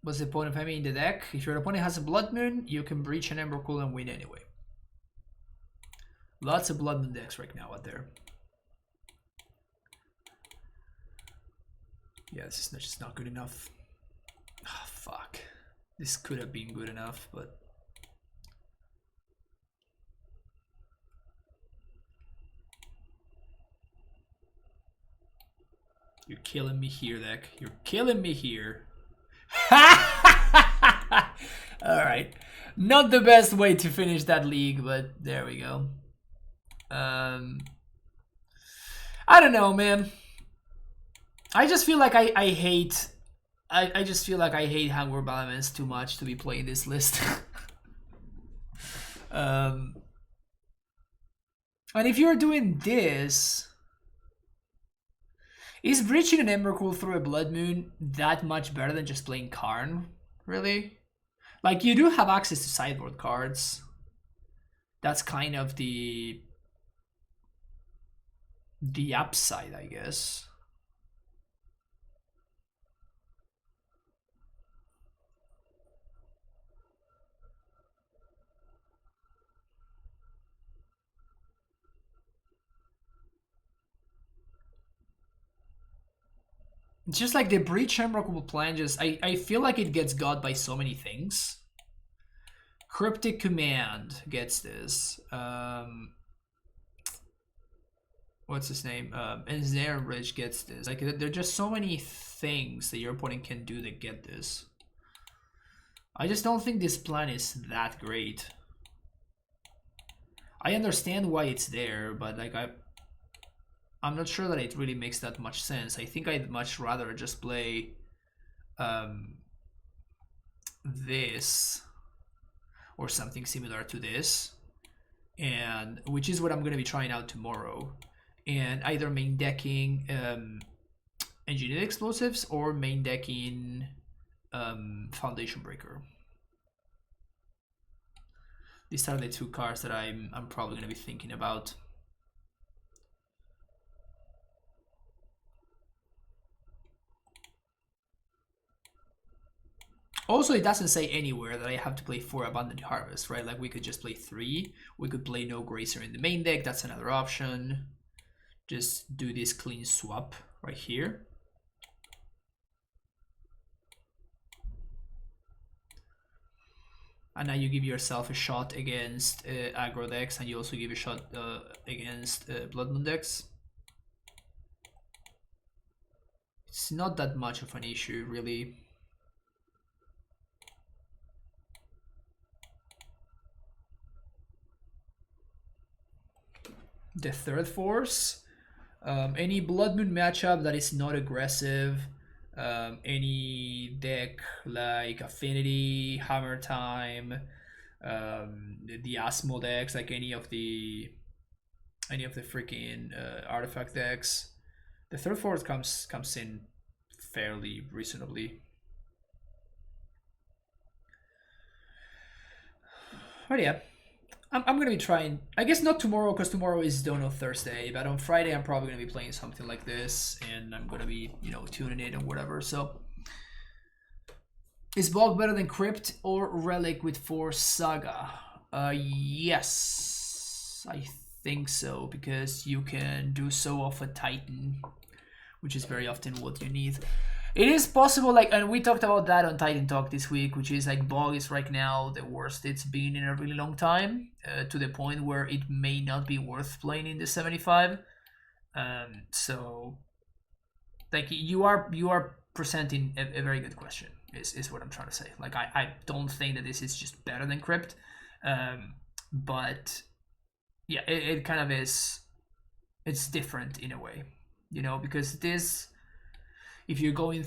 What's the point of having in the deck? If your opponent has a Blood Moon, you can breach an Emrakul and win anyway. Lots of Blood Moon decks right now out there. Yeah, this is just not good enough. Ah, oh, fuck. This could have been good enough, but... You're killing me here, deck. You're killing me here. Alright. Not the best way to finish that league, but there we go. I don't know, man. I just feel like I hate... I just feel like I hate Hangur Balamans too much to be playing this list. And if you're doing this... Is breaching an Emrakul through a Blood Moon that much better than just playing Karn? Really? Like, you do have access to sideboard cards. That's kind of the upside, I guess. It's just like the Breach Emrakul plan just... I feel like it gets got by so many things. Cryptic Command gets this. What's his name? Ensnare Bridge gets this. Like, there are just so many things that your opponent can do to get this. I just don't think this plan is that great. I understand why it's there, but like I'm not sure that it really makes that much sense. I think I'd much rather just play this, or something similar to this, and which is what I'm going to be trying out tomorrow, and either main decking engineered explosives or main decking foundation breaker. These are the two cards that I'm probably going to be thinking about. Also, it doesn't say anywhere that I have to play 4 Abundant Harvest, right? Like, we could just play 3. We could play no Grazer in the main deck. That's another option. Just do this clean swap right here. And now you give yourself a shot against aggro decks, and you also give a shot against Blood Moon decks. It's not that much of an issue, really. The third force, any Blood Moon matchup that is not aggressive, any deck like Affinity, Hammer Time, the Asmo decks, like any of the freaking artifact decks, the third force comes in fairly reasonably. But yeah, I'm gonna be trying, I guess not tomorrow, because tomorrow is Dono Thursday, but on Friday I'm probably gonna be playing something like this, and I'm gonna be, you know, tuning it and whatever. So is Bulk better than Crypt or Relic with Force Saga? Yes, I think so, because you can do so off a Titan, which is very often what you need. It is possible, like, and we talked about that on Titan Talk this week, which is like Bog is right now the worst it's been in a really long time, to the point where it may not be worth playing in the 75. So, like, you are presenting a very good question, is what I'm trying to say. Like, I don't think that this is just better than Crypt, but yeah, it kind of is. It's different in a way, you know, because this, if you're going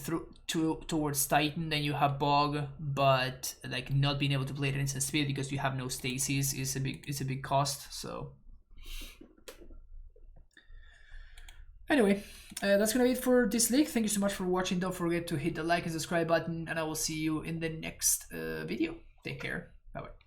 towards Titan, then you have Bog, but like not being able to play it at instant speed because you have no stasis is a big cost. So anyway, that's gonna be it for this league. Thank you so much for watching. Don't forget to hit the like and subscribe button, and I will see you in the next video. Take care. Bye bye.